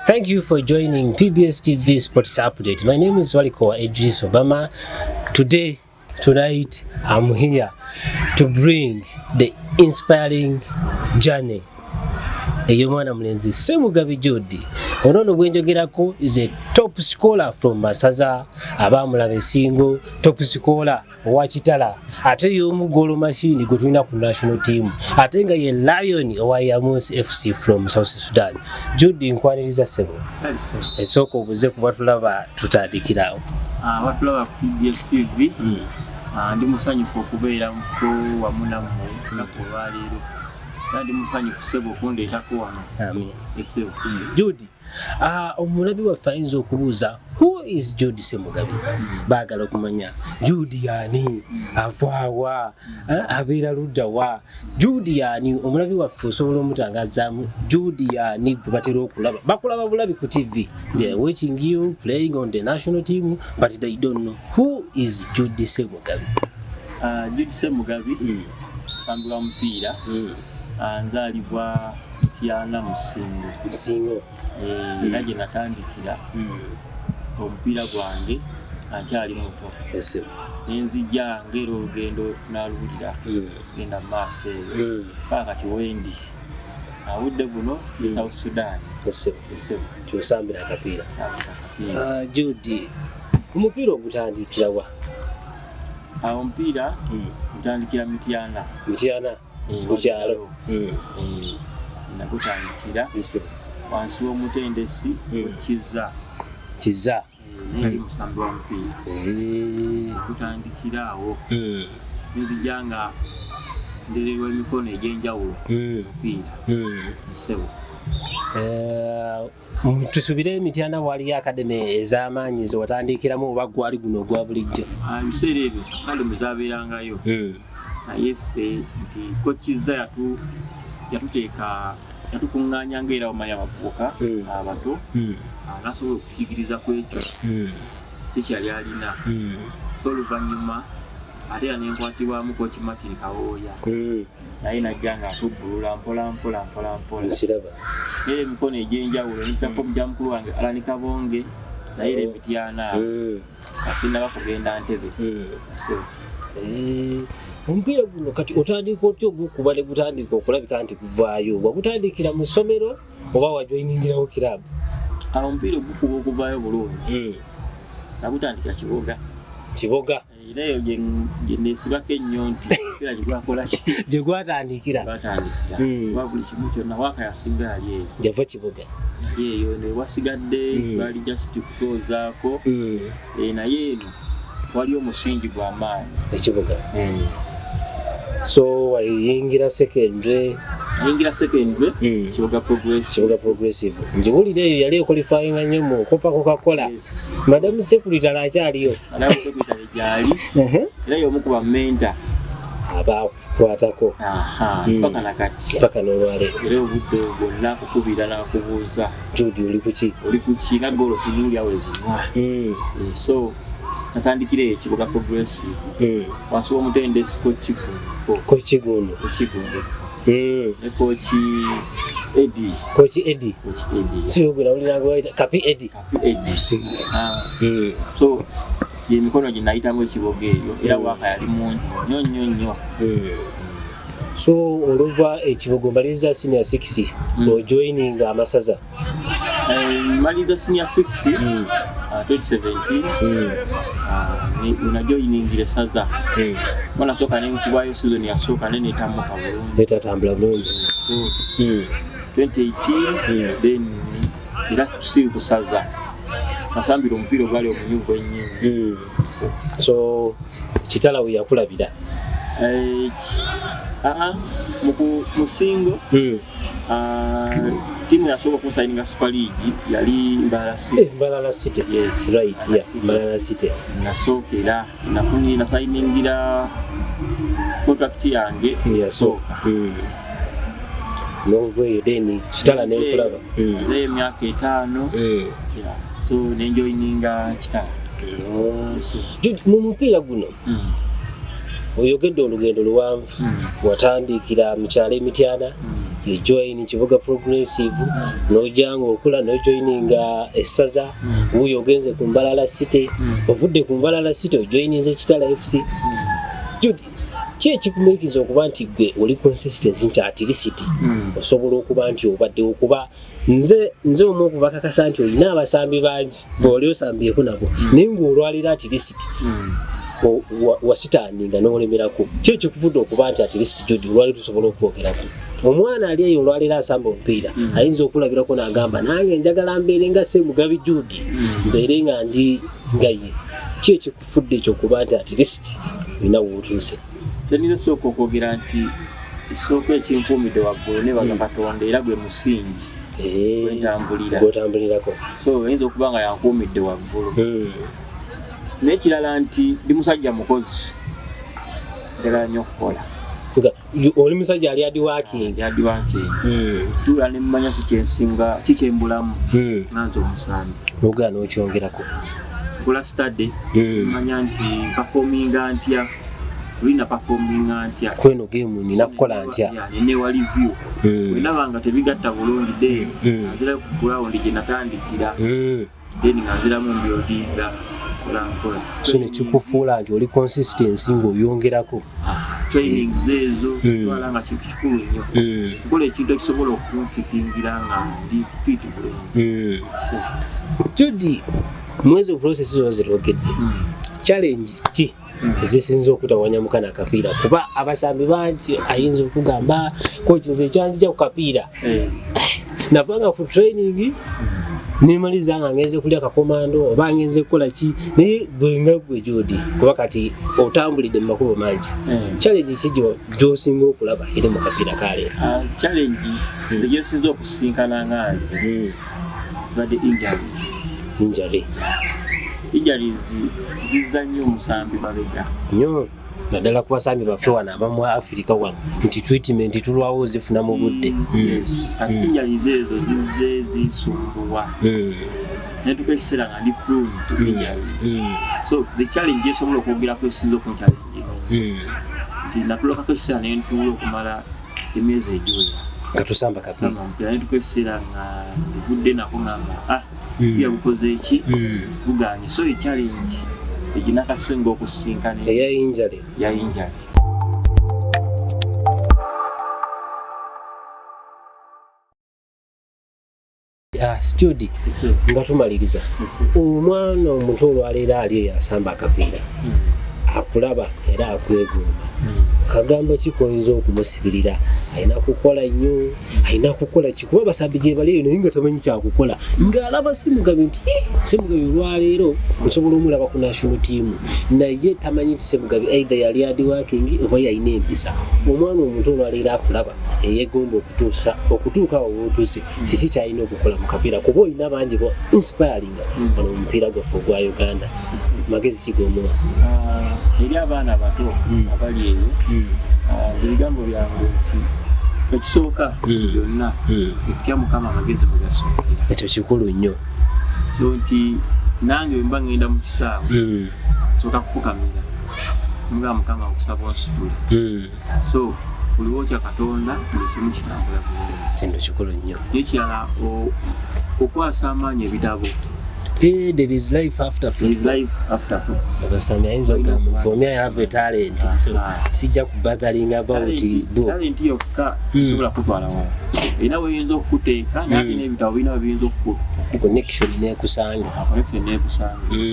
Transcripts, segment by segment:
Thank you for joining PBS TV Sports Update. My name is Waliko Idris Obama. Tonight, I'm here to bring the inspiring journey. Eyomwana Mulenzi Ssemugabi Jude. Ono bwenjogerako is a top scholar from Masaza, Abamulabe Singo, top scholar owa Kitala. Ate y'omugolo machine gwe tulina ku national team. Ate nga ye Lion owa Yamus FC from South Sudan. Jude nkwaniriza ssebo. Esooka obuze kuba tulaba tutandikirawo. Batulaba ku PBS TV. Ndi musanyufu okubeera wamu nammwe olunaku olwaleero. Ndi musanyufu ssebo okundeetako wano. Amen. Essebo. Jude, omulabi waffe ayinza okubuuza, who is Jude Ssemugabi? Baagala okumanya Jude yaani, avaawa, abeera ludda wa? Jude yaani, omulabi waffe osobola omutangazaamu Jude yaani gwe batera okulaba. Bakulaba bulabi ku TV. They are watching you playing on the national team, but they don't know who is Jude Ssemugabi. Jude Ssemugabi, nsambula mupiira. Nzaalibwa Mityana Musingo. Era gye natandikira omupiira gwange nkyali muto. Nenzija ngera olugendo naalulira genda mu maaso eyo paka kati wendi awudde buno e South Sudan. Kyosambira akapiira. Jude, omupiira ogutandikira wa? Omupiira gutandikira Mityana. Kukyalo. Nagutandikira wansi w'omutendesi Kiza. Yali musambi wa mupiira. Gutandikira awo. Nzija nga ndererwa emikono egy'enjawulo mupiira. Ssebo. Tusubire Mityana waliyo akademe ez'amaanyi ze watandikiramu oba gwali guno ogwa bulijjo? Ebiseera ebyo akademe zaabeerangayo. Naye ffe nti Kiza yatukuŋŋaanya ng'era omanyi abavubuka abato n'asobola okuyigiriza ku ekyo kikyali alina. So oluvannyuma ate era nenkwatibwamu Coach Martin Kawooya naye najja nga atubbulula mpola. Era emikono egy'enjawulo nipitako mujjamukulu wange Alani Kabonge naye era Mityana asinnaba kugenda Ntebe. Omupiira guno kati otandika otya ogukuba ne gutandika okulabika nti kuvaayo? Wagutandikira mu ssomero oba wajoyiningirawo kirabu? Omupiira ogukuba okuvaayo bulungi nagutandikira Kiboga. Era eyo gye neesibako ennyo nti omupiira gye gwakola ki? Gye gwatandikira? Gwa buli kimu kyonna waaka yasinga yali eyo. Yava Kiboga? Eyo ne wasigadde bali just kutoozaako naye eno waliyo omusingi gw'amaanyi ekibuga. So wayingira secondary Kiboga Progressive. Njibulira eyo yali equalifyinga nnyo mu Coca-Cola. Madam Secretary akyaliyo? Madam Secretary gyali era y'omu ku bamenta abakwatako paka nakati. Paka n'olwaleero. Era obudde bwonna kukubira n'akubuuza Jude oli kuki nga goolo sinuulya wezinywa. So natandikira Kiboga Progressive wansi w'omutendesi Coach Gundo ne Coach Eddie. Siyo gwe nawuliranga bayita Kapi Eddie. So emikono gye nayitamu Ekiboga eyo era waaka yali mungi nnyo. So oluva Ekiboga omaliriza senior 6 ojoining Amasaza? Maliriza senior 6 2017 najoyiningire Saza. Nasooka nenkubwayo season yasooka netatambula bulungi. 2018 then era tusiri ku Saza nasambira omupiira ogwali omunyuvu ennyo. So Kitala we yakulabira? Musingo timu yasobola okunsaininga Super League yali Mbalala City. Yes, right, yeah, Mbalala City. Nasookera nasainingira contract yange yasooka. Noveyo then Kitala nekulaba emyaka 5. So nenjoyininga Kitala. Mu mupiira guno oyogedde olugendo luwanvu watandikira mu kyalo Mityana you join Kibuga Progressive nojanga okula no joininga essaza uyo ogenze ku Mbalala City ovudde ku Mbalala City joininze Kitala FC Judy kikumikiza okuba nti gwe oli consistency nti at least osobola okuba nti obadde okuba nze omu kubakakasa nti olina abasambi bangi bw'oli osambiyeko nabo naye ng'olwalira at least wasitaaninga n'olemerako kikuvudde okuba nti at least Judy olwali tusobola okwogerako omwana ali eyo olwalira asamba omupiira ayinza okulabirako n'agamba nange njagala mbeere nga Ssemugabi Judy mbeere nga ndi nga ye kikufudde ekyokuba nti at least olina wootuuse Tenina soko okwogera nti isoko ekinkuumidde waggulu ne baga Katonda era gwe musingi gw'otambulirako so oyinza okuba nga yankuumidde waggulu n'ekirala nti ndi musajja mukozi njagala nnyo okukola oli musajja ali hard working tuula ne mmanya kikyembulamu nanze omusambi nogaa n'okyongerako nkola study mmanya nti performinga ntya Rina performinga ntya kweno game nina kukola ntya ne wali view wenabanga tebigatta bulungi de nzira ku ground gye natandikira then nganziramu mbyodinga kola so ne kikufuula nti oli consistency ng'oyongerako training zezo twala nga kintu kikulu nnyo kukola ekintu ekisobola okunkikingira nga ndi fit bulungi Judy mwezo process zo zirogedde challenge ki ezisinza okutawanya mukana akapiira kuba abasambi bangi ayinza okugamba coach nze ekyanzija ku kapiira navanga ku training nimaliza nga ngeze kulya kakomando oba ngeze kukola ki naye gwenga gwe Judy kuba kati otambulidde mu makubo mangi challenge ki gy'osinga okulaba eri mu kapiira kale challenge gyesinza okusinkana ngange zibadde injuries zizza nnyo omusambi mabega nnyo naddala ku basambi baffe wano abamu Africa wano nti treatment tulwawo zifuna mu budde injuries ezo zizze zisumbuwa naye tukekiseera nga ndi prone to injuries so the challenge esobola okwongerako esinza okunchallenge nti natulokako ekiseera ne ntuula okumala emyezi egiwera nga tusamba kapiira naye tukekiseera nga bivudde nako ngamba pia bukoze eki buganye so challenge eginakaswenga okusinkana ya injury Judy nga tumaliriza omwana omuntu olwaleero ali asamba akapiira akulaba era akwegomba kagamba kikoyinza okumusibirira alina kukola nnyo alina kukola kikuba abasambi gye bali naye nga tamanyi kyakukola ng'alaba Ssemugabi nti Ssemugabi olwaleero osobola omulaba ku national team naye tamanyi nti Ssemugabi either yali hard working oba yalina empisa omwana omuntu olwaleero akulaba eyeegomba okutuuka awo wootuuse kiki kyalina okukola mu kapiira kuba olina bangi bo inspiringa wano mu mupiira gwaffe ogwa Uganda magezi kigomuwa eri abaana bato abali eyo ebigambo byange nti ekisooka byonna okutya Mukama amagezi mwe gasookera ekyo kikulu nnyo so nti nange bwe mba ngenda mu kisaawe sooka kufukamira nga Mukama okusaba onsitule so buli wotya Katonda buli kimu kitambula bulungi kintu kikulu nnyo n'ekirala okwasa amaanyi ebitabo there is life after football. Abasambi ayinza okugamba for me I have a talent so sijja kubattling about talent yokka sobola kutwala wala era weyinza okuteeka naye n'ebitabo birina biyinza connection nekusanga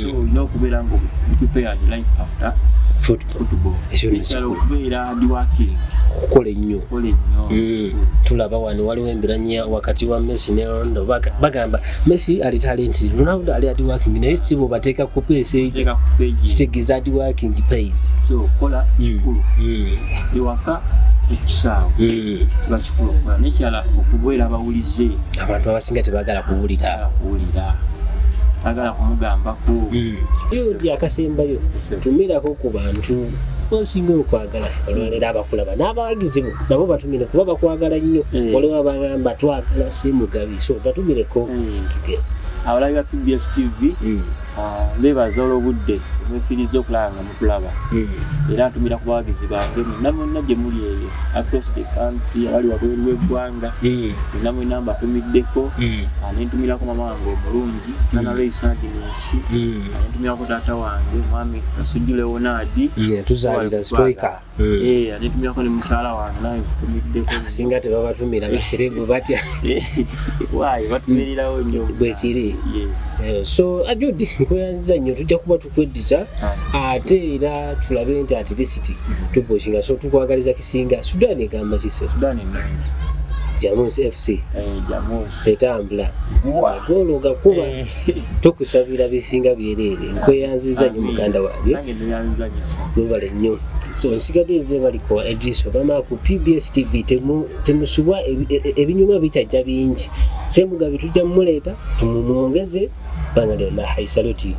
so olina okubeera nga prepared life after football ekyo okubeera hard working okukola ennyo tulaba wano waliwo embiranya wakati wa Messi ne Ronaldo bagamba Messi ali talent Ronaldo ali hard working naye si bo bateeka ku page kitegeeza hard working pays so kola kikulu ewaka ekisaawe kiba kikulu okukola n'ekirala okubeera abawulize abantu abasinga tebaagala kuwulira agala kumugambako Judy akasembayo tumirako ku bantu osinga okwagala olwaleero abakulaba n'abawagizi bo nabo batumire kuba bakwagala nnyo waliwo abagamba twagala Ssemugabi so batumireko abalabi ba PBS TV Beebaza olw'obudde mwefiiriza okulaba nga mutulaba era ntumira ku bawagizi bange mwenna mwenna gye muli eyo across the country abali wabweru w'eggwanga mwenna mwenna mbatumiddeko nentumirako mama wange omulungi Nana Loisa Agnes nentumirako taata wange mwami Kasujju Leonard tuzaalira stoika nentumirako ne mukyala wange naye tumiddeko singa tebabatumira baserebu batya waayi batumirirawo nnyo bwekiri so Ajudi nkweyanziza nnyo tujja kuba tukweddiza ate era tulabe nti at least tuboshinga so tukwagaliza kisinga Sudan egamba kise Sudan ennungi Jamus FC Jamus etambula golo gakuba tukusabira bisinga byerere nkweyanziza nnyo muganda wange nange nyanziza gwebale nnyo so nsigadde baliko Idris Obama ku PBS TV temusubwa ebinyuma bikyajja bingi Ssemugabi tujja mumuleeta tumumwongeze banga lyonna. I salute you.